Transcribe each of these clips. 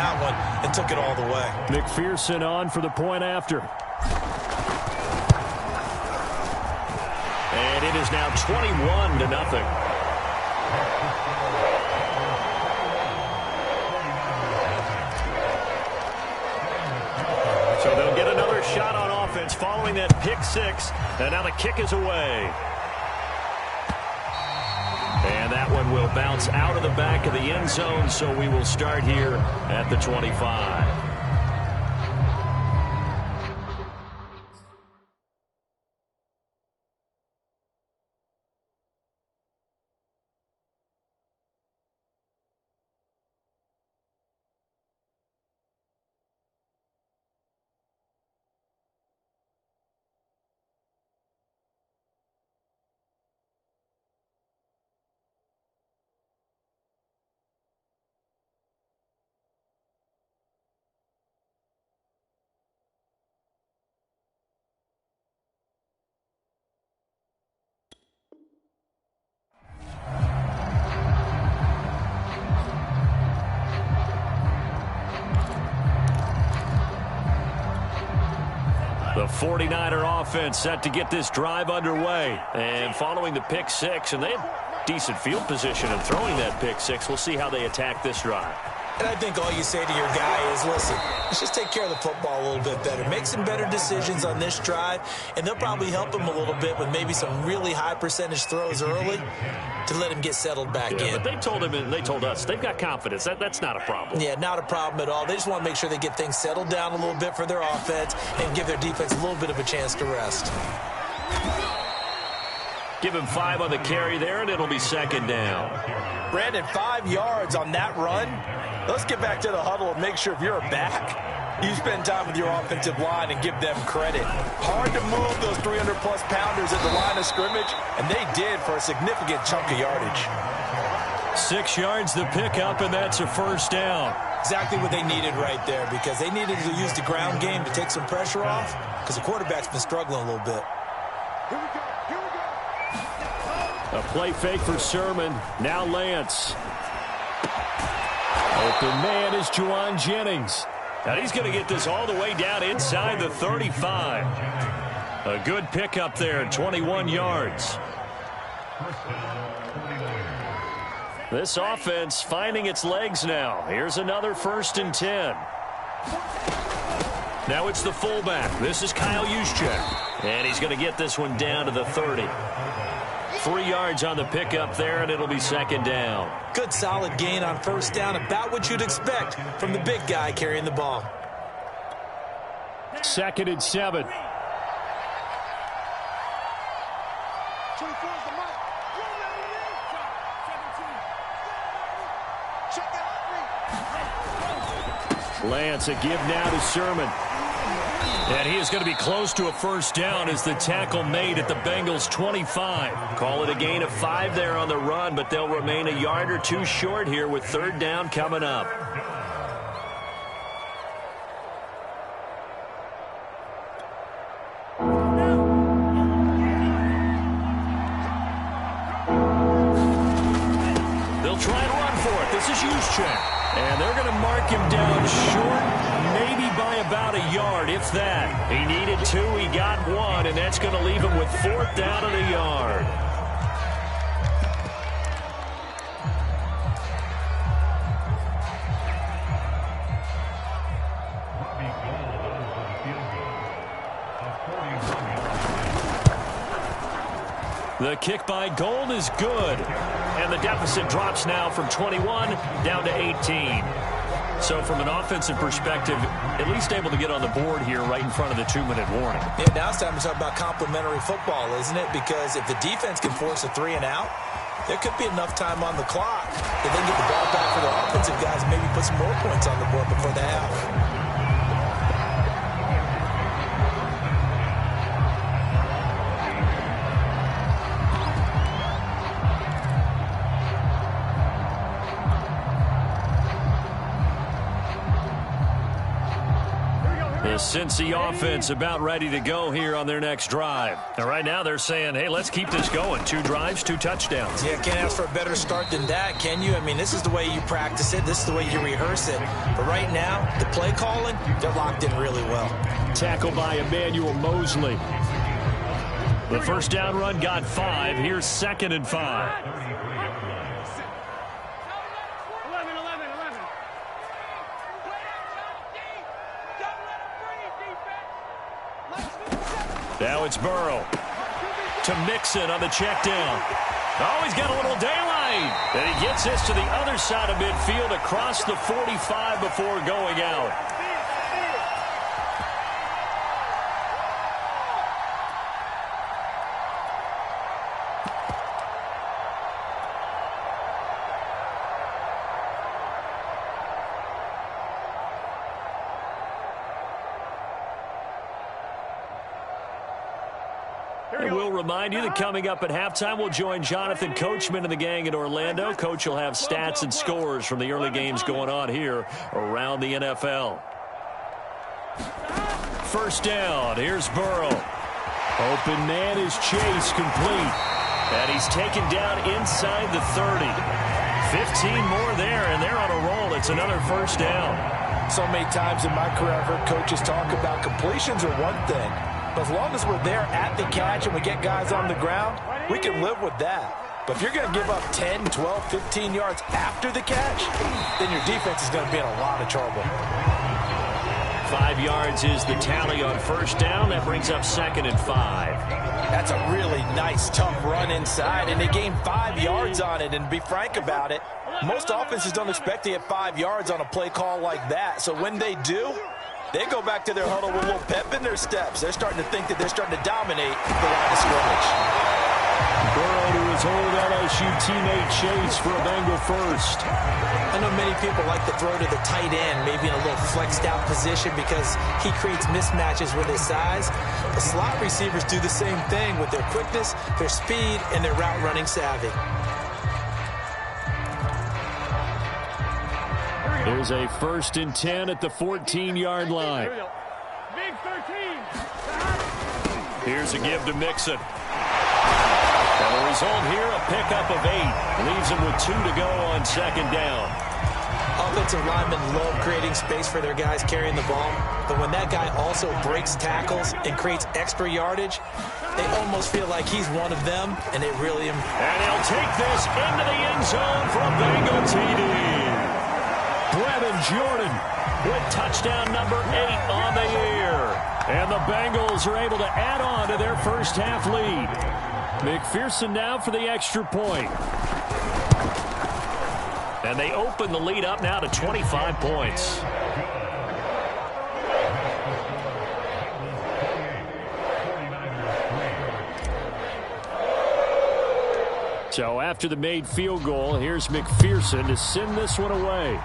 that one and took it all the way. McPherson on for the point after. And it is now 21-0. So they'll get another shot on offense following that pick six. And now the kick is away. And that one will bounce out of the back of the end zone, so we will start here at the 25. The 49er offense set to get this drive underway. And following the pick six, and they have decent field position in throwing that pick six. We'll see how they attack this drive. And I think all you say to your guy is, listen, let's just take care of the football a little bit better. Make some better decisions on this drive, and they'll probably help him a little bit with maybe some really high percentage throws early to let him get settled back in. But they told him and they told us they've got confidence. That's not a problem. Yeah, not a problem at all. They just want to make sure they get things settled down a little bit for their offense and give their defense a little bit of a chance to rest. Give him 5 on the carry there, and it'll be second down. Brandon, 5 yards on that run. Let's get back to the huddle and make sure if you're a back, you spend time with your offensive line and give them credit. Hard to move those 300-plus pounders at the line of scrimmage, and they did for a significant chunk of yardage. 6 yards the pickup, and that's a first down. Exactly what they needed right there, because they needed to use the ground game to take some pressure off, because the quarterback's been struggling a little bit. A play fake for Sermon. Now Lance. Open man is Juwan Jennings. And he's going to get this all the way down inside the 35. A good pickup there, 21 yards. This offense finding its legs now. Here's another 1st and 10. Now it's the fullback. This is Kyle Juszczyk. And he's going to get this one down to the 30. 3 yards on the pickup there, and it'll be second down. Good solid gain on first down, about what you'd expect from the big guy carrying the ball. 2nd and 7. Lance, a give now to Sermon. And he is going to be close to a first down as the tackle made at the Bengals' 25. Call it a gain of 5 there on the run, but they'll remain a yard or 2 short here with 3rd down coming up. They'll try and run for it. This is Juszczyk. And they're going to mark him down short, maybe by about a yard, if that. He needed 2, he got 1, and that's going to leave him with 4th down and a yard. The kick by Gold is good. And the deficit drops now from 21 down to 18. So from an offensive perspective, at least able to get on the board here right in front of the 2-minute warning. Yeah, now it's time to talk about complementary football, isn't it? Because if the defense can force a 3 and out, there could be enough time on the clock that they can get the ball back for their offensive guys and maybe put some more points on the board before the half. The Cincy offense about ready to go here on their next drive. And right now they're saying, hey, let's keep this going. 2 drives, 2 touchdowns. Yeah, can't ask for a better start than that, can you? I mean, this is the way you practice it. This is the way you rehearse it. But right now, the play calling, they're locked in really well. Tackle by Emmanuel Mosley. The first down run got 5. Here's 2nd and 5. Now it's Burrow to Mixon on the check down. Oh, he's got a little daylight. And he gets this to the other side of midfield across the 45 before going out. And we'll remind you that coming up at halftime, we'll join Jonathan Coachman and the gang in Orlando. Coach will have stats and scores from the early games going on here around the NFL. First down. Here's Burrow. Open man is Chase, complete. And he's taken down inside the 30. 15 more there, and they're on a roll. It's another first down. So many times in my career, I've heard coaches talk about completions are one thing. But as long as we're there at the catch and we get guys on the ground, we can live with that. But if you're going to give up 10, 12, 15 yards after the catch, then your defense is going to be in a lot of trouble. 5 yards is the tally on first down. That brings up 2nd and 5. That's a really nice, tough run inside, and they gained 5 yards on it. And to be frank about it, most offenses don't expect to get 5 yards on a play call like that. So when they do, they go back to their huddle with a little pep in their steps. They're starting to think that they're starting to dominate the line of scrimmage. Burrow to his old LSU teammate Chase for a Bengal first. I know many people like to throw to the tight end, maybe in a little flexed out position because he creates mismatches with his size. The slot receivers do the same thing with their quickness, their speed, and their route running savvy. There's a 1st and 10 at the 14-yard line. Big 13. Here's a give to Mixon. And the result here, a pickup of 8. Leaves him with 2 to go on 2nd down. Offensive linemen love creating space for their guys carrying the ball. But when that guy also breaks tackles and creates extra yardage, they almost feel like he's one of them, and they really am. And he'll take this into the end zone for a Bengal TD. Brevin Jordan with touchdown number 8 on the year. And the Bengals are able to add on to their first half lead. McPherson now for the extra point. And they open the lead up now to 25 points. So after the made field goal, here's McPherson to send this one away.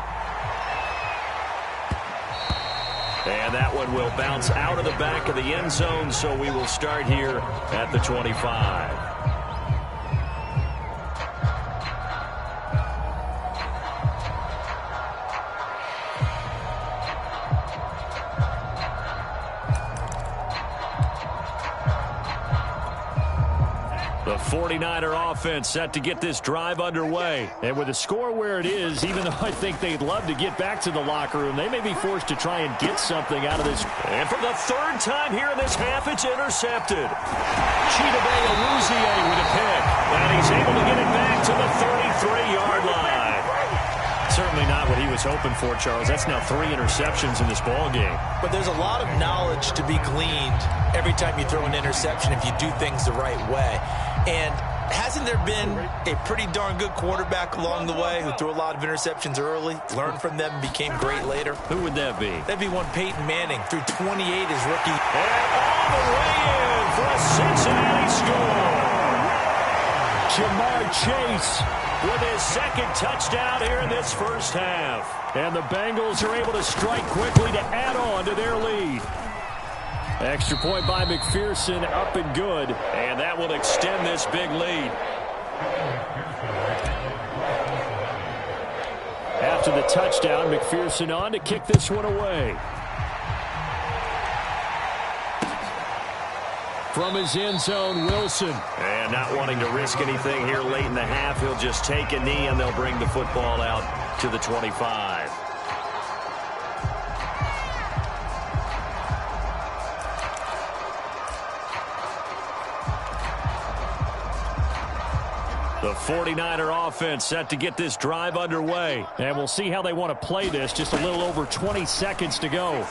And that one will bounce out of the back of the end zone, so we will start here at the 25. The 49er offense set to get this drive underway. And with the score where it is, even though I think they'd love to get back to the locker room, they may be forced to try and get something out of this. And for the 3rd time here in this half, it's intercepted. Chidobe Awuzie with a pick. And he's able to get it back to the 33-yard line. Certainly not what he was hoping for, Charles. That's now 3 interceptions in this ball game. But there's a lot of knowledge to be gleaned every time you throw an interception if you do things the right way. And hasn't there been a pretty darn good quarterback along the way who threw a lot of interceptions early, learned from them, and became great later? Who would that be? That'd be one Peyton Manning, threw 28 his rookie. And all the way in for a Cincinnati score. Jamar Chase with his 2nd touchdown here in this first half. And the Bengals are able to strike quickly to add on to their lead. Extra point by McPherson, up and good. And that will extend this big lead. After the touchdown, McPherson on to kick this one away. From his end zone, Wilson. And not wanting to risk anything here late in the half, he'll just take a knee, and they'll bring the football out to the 25. The 49er offense set to get this drive underway. And we'll see how they want to play this. Just a little over 20 seconds to go.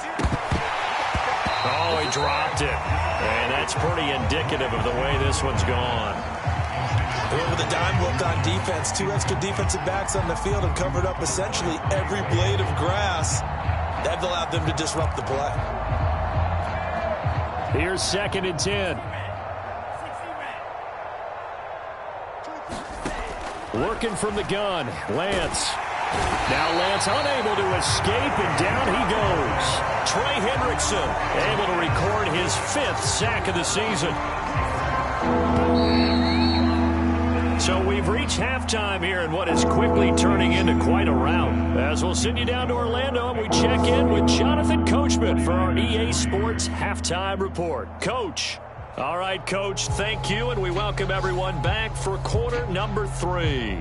Oh, he dropped it. And that's pretty indicative of the way this one's gone. With a dime look on defense, 2 extra defensive backs on the field and covered up essentially every blade of grass. That allowed them to disrupt the play. Here's 2nd and 10. Working from the gun, Lance. Now Lance unable to escape, and down he goes. Trey Hendrickson able to record his 5th sack of the season. So we've reached halftime here in what is quickly turning into quite a rout. As we'll send you down to Orlando, and we check in with Jonathan Coachman for our EA Sports Halftime Report. Coach. All right, Coach, thank you, and we welcome everyone back for quarter number 3.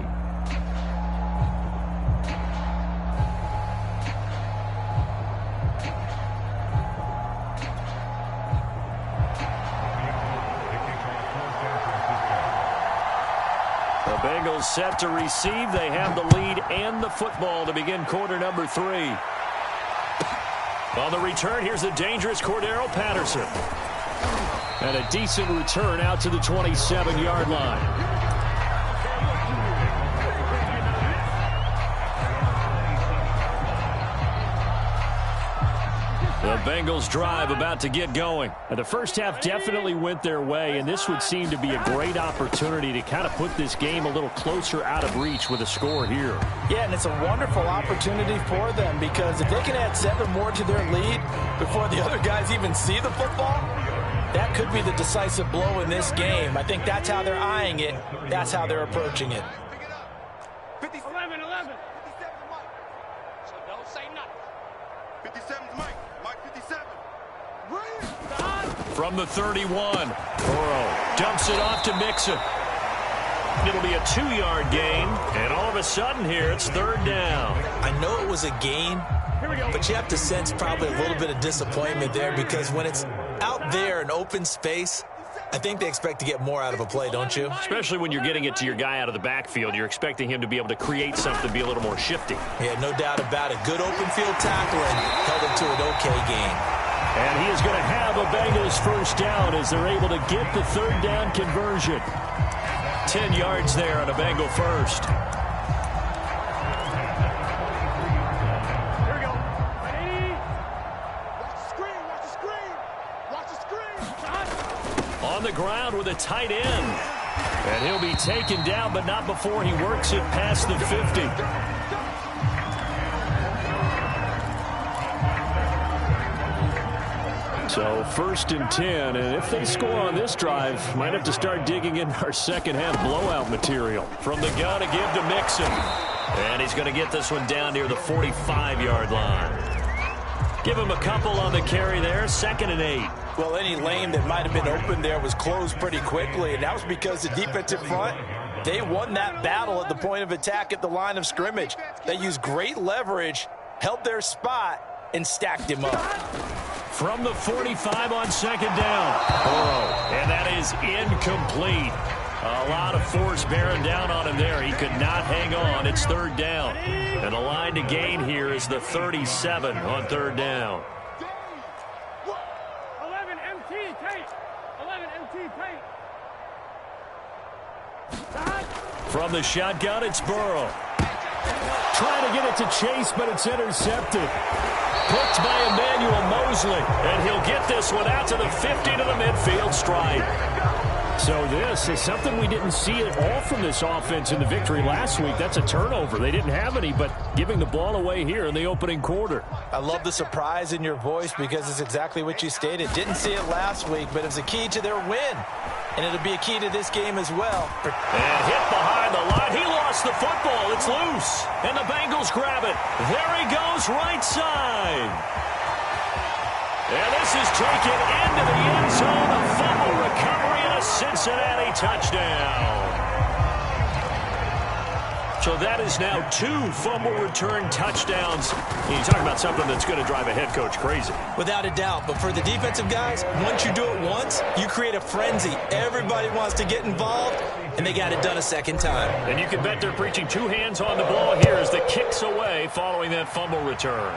The Bengals set to receive. They have the lead and the football to begin quarter number 3. On the return, here's the dangerous Cordero Patterson. And a decent return out to the 27-yard line. The Bengals drive about to get going. The first half definitely went their way, and this would seem to be a great opportunity to kind of put this game a little closer out of reach with a score here. Yeah, and it's a wonderful opportunity for them, because if they can add 7 more to their lead before the other guys even see the football, that could be the decisive blow in this game. I think that's how they're eyeing it. That's how they're approaching it. 11, 11. So don't say nothing. 57's Mike. Mike 57. From the 31, Burrow dumps it off to Mixon. It'll be a 2-yard gain, and all of a sudden here it's 3rd down. I know it was a gain, but you have to sense probably a little bit of disappointment there, because when it's out there in open space, I think they expect to get more out of a play, don't you? Especially when you're getting it to your guy out of the backfield. You're expecting him to be able to create something, be a little more shifty. Yeah, no doubt about it. Good open field tackling held him to an okay game. And he is going to have a Bengals first down as they're able to get the 3rd down conversion. 10 yards there on a Bengal first. Here we go. 80. Watch the screen. Watch the screen. On the ground with a tight end. And he'll be taken down, but not before he works it past the 50. So 1st and 10, and if they score on this drive, might have to start digging in our second half blowout material. From the gun, a give to Mixon. And he's going to get this one down near the 45-yard line. Give him a couple on the carry there, 2nd and 8. Well, any lane that might have been open there was closed pretty quickly, and that was because the defensive front, they won that battle at the point of attack at the line of scrimmage. They used great leverage, held their spot, and stacked him up. From the 45 on 2nd down. Burrow. And that is incomplete. A lot of force bearing down on him there. He could not hang on. It's 3rd down. And the line to gain here is the 37 on 3rd down. 11 MT tape. 11 MT tape. From the shotgun, it's Burrow. Trying to get it to Chase, but it's intercepted. Picked by Emmanuel Mosley. And he'll get this one out to the 50 to the midfield strike. So this is something we didn't see at all from this offense in the victory last week. That's a turnover. They didn't have any, but giving the ball away here in the opening quarter. I love the surprise in your voice, because it's exactly what you stated. Didn't see it last week, but it was a key to their win. And it'll be a key to this game as well. And hit behind the line. He lost the football. It's loose. And the Bengals grab it. There he goes, right side. And this is taken into the end zone. A fumble recovery and a Cincinnati touchdown. So that is now 2 fumble return touchdowns. You're talking about something that's going to drive a head coach crazy. Without a doubt. But for the defensive guys, once you do it once, you create a frenzy. Everybody wants to get involved, and they got it done a second time. And you can bet they're preaching 2 hands on the ball here as the kick's away following that fumble return.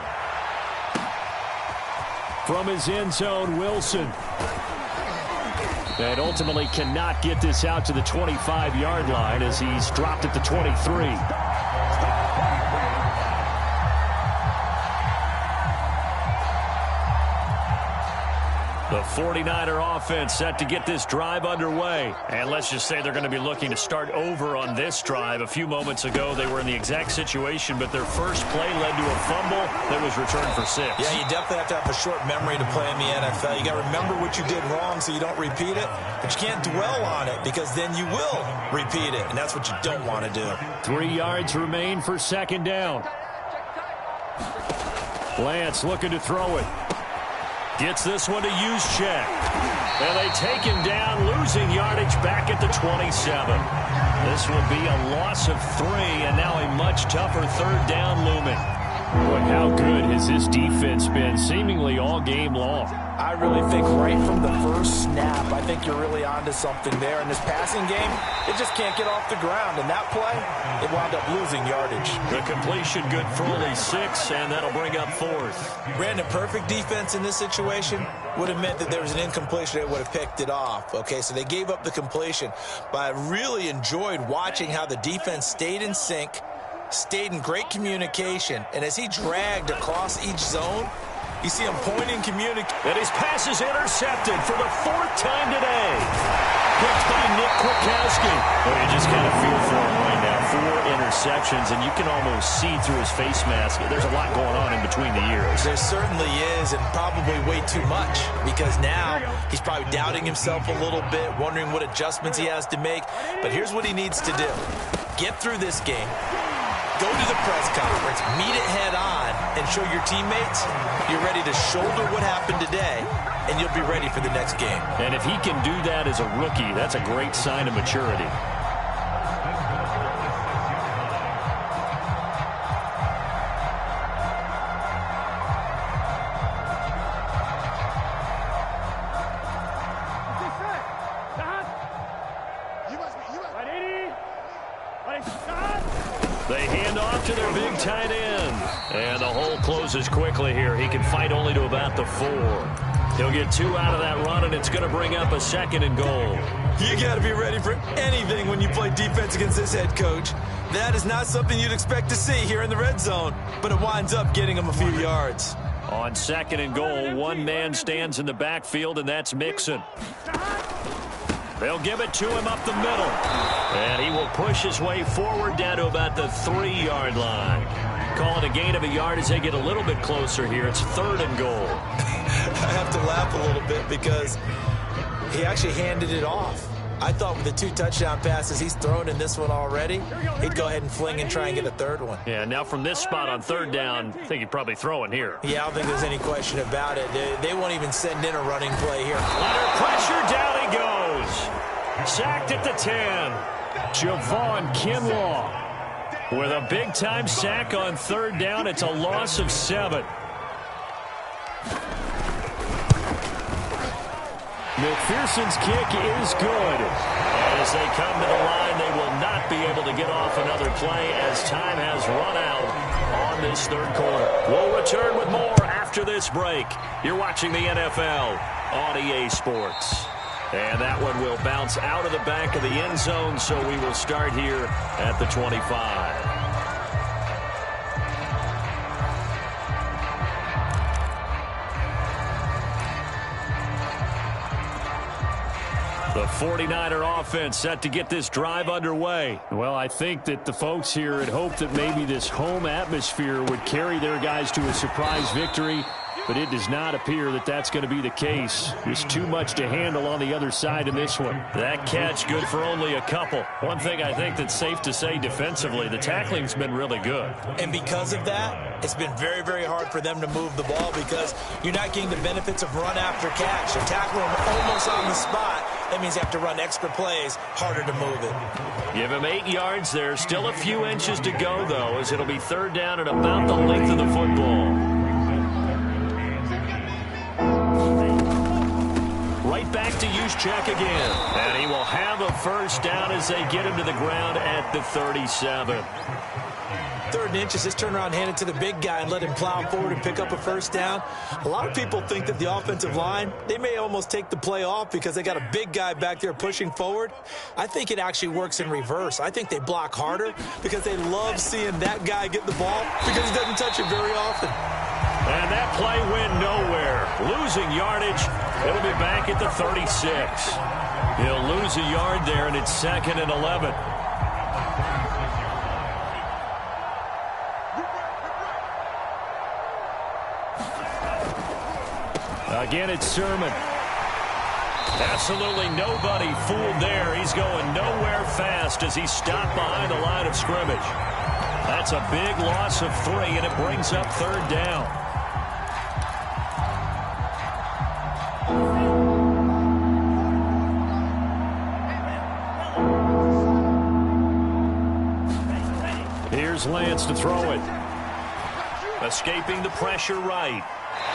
From his end zone, Wilson. And ultimately cannot get this out to the 25-yard line as he's dropped at the 23. The 49er offense set to get this drive underway. And let's just say they're going to be looking to start over on this drive. A few moments ago, they were in the exact situation, but their first play led to a fumble that was returned for 6. Yeah, you definitely have to have a short memory to play in the NFL. You got to remember what you did wrong so you don't repeat it, but you can't dwell on it because then you will repeat it, and that's what you don't want to do. 3 yards remain for second down. Lance looking to throw it. Gets this one to Juszczyk. And they take him down, losing yardage back at the 27. This will be a loss of 3, and now a much tougher third down looming. Boy, how good has this defense been seemingly all game long? I really think right from the first snap, I think you're really onto something there. In this passing game, it just can't get off the ground. And that play, it wound up losing yardage. The completion good for only 6, and that'll bring up 4th. Brandon, perfect defense in this situation would have meant that there was an incompletion. It would have picked it off. Okay, so they gave up the completion. But I really enjoyed watching how the defense stayed in sync, stayed in great communication, and as he dragged across each zone, you see him pointing, communicating. And his pass is intercepted for the 4th time today. Picked by Nick Kwiatkowski. Well, you just kind of feel for him right now. 4 interceptions, and you can almost see through his face mask. There's a lot going on in between the ears. There certainly is, and probably way too much, because now he's probably doubting himself a little bit, wondering what adjustments he has to make. But here's what he needs to do. Get through this game. Go to the press conference, meet it head on, and show your teammates you're ready to shoulder what happened today, and you'll be ready for the next game. And if he can do that as a rookie, that's a great sign of maturity. They hand off to their big tight end. And the hole closes quickly here. He can fight only to about the 4. He'll get 2 out of that run, and it's going to bring up a 2nd and goal. You got to be ready for anything when you play defense against this head coach. That is not something you'd expect to see here in the red zone, but it winds up getting him a few yards. On 2nd and goal, 1 man stands in the backfield, and that's Mixon. They'll give it to him up the middle. And he will push his way forward down to about the 3-yard line. Call it a gain of a yard as they get a little bit closer here. It's 3rd and goal. I have to laugh a little bit because he actually handed it off. I thought with the 2 touchdown passes he's thrown in this one already, he'd go ahead and fling and try and get a 3rd one. Yeah, now from this spot on 3rd down, I think he'd probably throw in here. Yeah, I don't think there's any question about it. They won't even send in a running play here. Under pressure, down he goes. Sacked at the 10. Javon Kinlaw with a big-time sack on 3rd down. It's a loss of 7. McPherson's kick is good. And as they come to the line, they will not be able to get off another play as time has run out on this 3rd quarter. We'll return with more after this break. You're watching the NFL on EA Sports. And that one will bounce out of the back of the end zone, so we will start here at the 25. The 49er offense set to get this drive underway. Well, I think that the folks here had hoped that maybe this home atmosphere would carry their guys to a surprise victory. but it does not appear that that's going to be the case. Just too much to handle on the other side in this one. That catch good for only a couple. One thing I think that's safe to say defensively, the tackling's been really good. And because of that, it's been very, very hard for them to move the ball because you're not getting the benefits of run after catch. They're tackling them almost on the spot. That means you have to run extra plays, harder to move it. Give him 8 yards there. Still a few inches to go, though, as it'll be third down and about the length of the football. Right back to Juszczyk again. And he will have a first down as they get him to the ground at the 37. 3rd and inches, just turn around, hand it to the big guy and let him plow forward and pick up a first down. A lot of people think that the offensive line, they may almost take the play off because they got a big guy back there pushing forward. I think it actually works in reverse. I think they block harder because they love seeing that guy get the ball because he doesn't touch it very often. And that play went nowhere. Losing yardage. It'll be back at the 36. He'll lose a yard there, and it's 2nd and 11. Again, it's Sermon. Absolutely nobody fooled there. He's going nowhere fast as he stopped behind the line of scrimmage. That's a big loss of 3, and it brings up 3rd down. Here's Lance to throw it. Escaping the pressure right.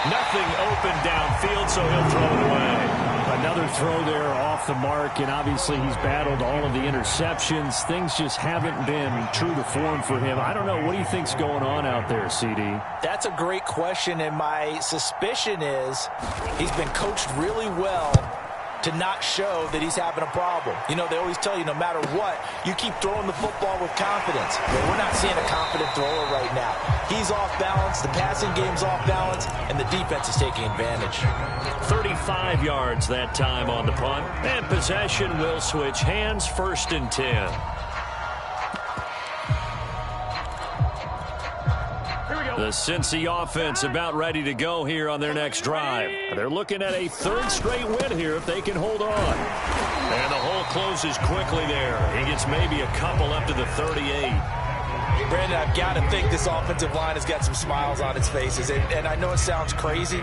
Nothing open downfield, so he'll throw it away. Another throw there off the mark, and obviously he's battled all of the interceptions. Things just haven't been true to form for him. I don't know. What do you think's going on out there, CD? That's a great question, and my suspicion is he's been coached really well to not show that he's having a problem. You know, they always tell you no matter what, you keep throwing the football with confidence. But we're not seeing a confident thrower right now. He's off balance, the passing game's off balance, and the defense is taking advantage. 35 yards that time on the punt. And possession will switch hands, 1st and 10. The Cincy offense about ready to go here on their next drive. They're looking at a 3rd straight win here if they can hold on. And the hole closes quickly there. He gets maybe a couple up to the 38. Brandon, I've got to think this offensive line has got some smiles on its faces. And I know it sounds crazy,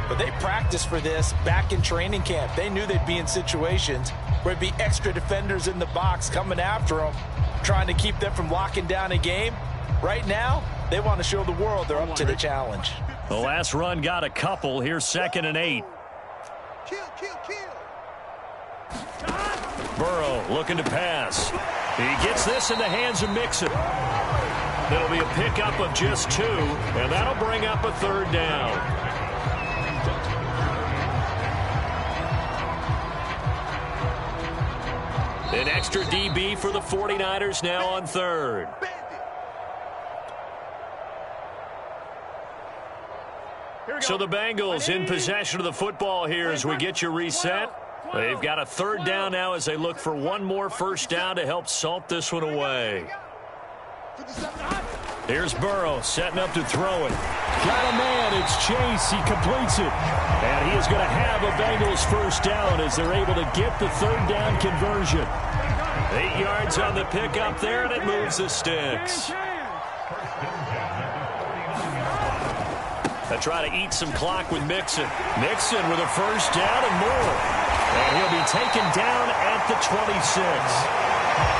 but they practiced for this back in training camp. They knew they'd be in situations where it'd be extra defenders in the box coming after them, trying to keep them from locking down a game. Right now, they want to show the world they're up to the challenge. The last run got a couple. Here's 2nd and 8. Burrow looking to pass. He gets this in the hands of Mixon. It'll be a pickup of just 2, and that'll bring up a 3rd down. An extra DB for the 49ers now on 3rd. So the Bengals in possession of the football here as we get you reset. They've got a 3rd down now as they look for one more first down to help salt this one away. Here's Burrow setting up to throw it. Got a man. It's Chase. He completes it. And he is going to have a Bengals first down as they're able to get the 3rd down conversion. 8 yards on the pickup there, and it moves the sticks. They try to eat some clock with Mixon. Mixon with a first down and more. And he'll be taken down at the 26.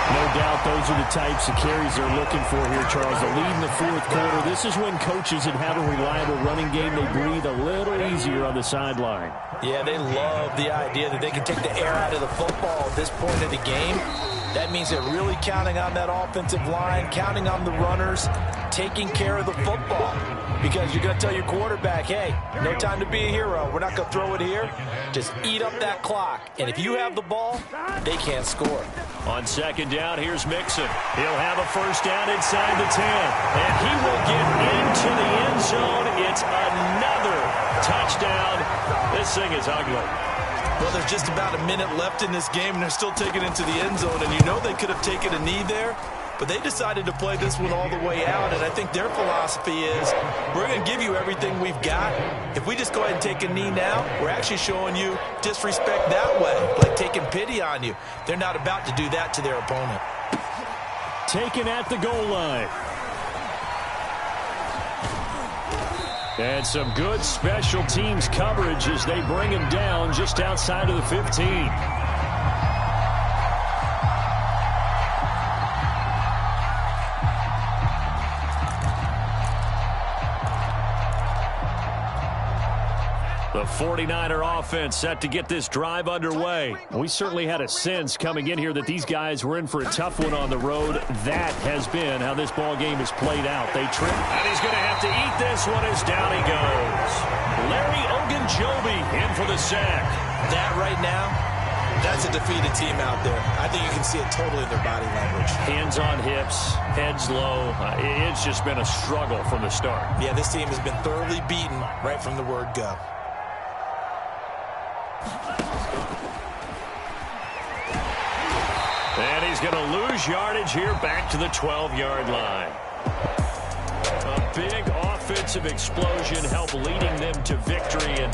No doubt those are the types of carries they're looking for here, Charles. The lead in the 4th quarter. This is when coaches that have a reliable running game, they breathe a little easier on the sideline. Yeah, they love the idea that they can take the air out of the football at this point of the game. That means they're really counting on that offensive line, counting on the runners, taking care of the football. Because you're going to tell your quarterback, hey, no time to be a hero. We're not going to throw it here. Just eat up that clock. And if you have the ball, they can't score. On 2nd down, here's Mixon. He'll have a first down inside the 10. And he will get into the end zone. It's another touchdown. This thing is ugly. Well, there's just about a minute left in this game, and they're still taking it into the end zone. And you know they could have taken a knee there. but they decided to play this one all the way out, and I think their philosophy is we're going to give you everything we've got. If we just go ahead and take a knee now, we're actually showing you disrespect that way, like taking pity on you. They're not about to do that to their opponent. Taken at the goal line. And some good special teams coverage as they bring him down just outside of the 15. The 49er offense set to get this drive underway. We certainly had a sense coming in here that these guys were in for a tough one on the road. That has been how this ball game has played out. They trip, and he's going to have to eat this one as down he goes. Larry Ogunjobi in for the sack. That right now, that's a defeated team out there. I think you can see it totally in their body language. Hands on hips, heads low. It's just been a struggle from the start. Yeah, this team has been thoroughly beaten right from the word go. And he's going to lose yardage here back to the 12-yard line. A big offensive explosion helped leading them to victory. And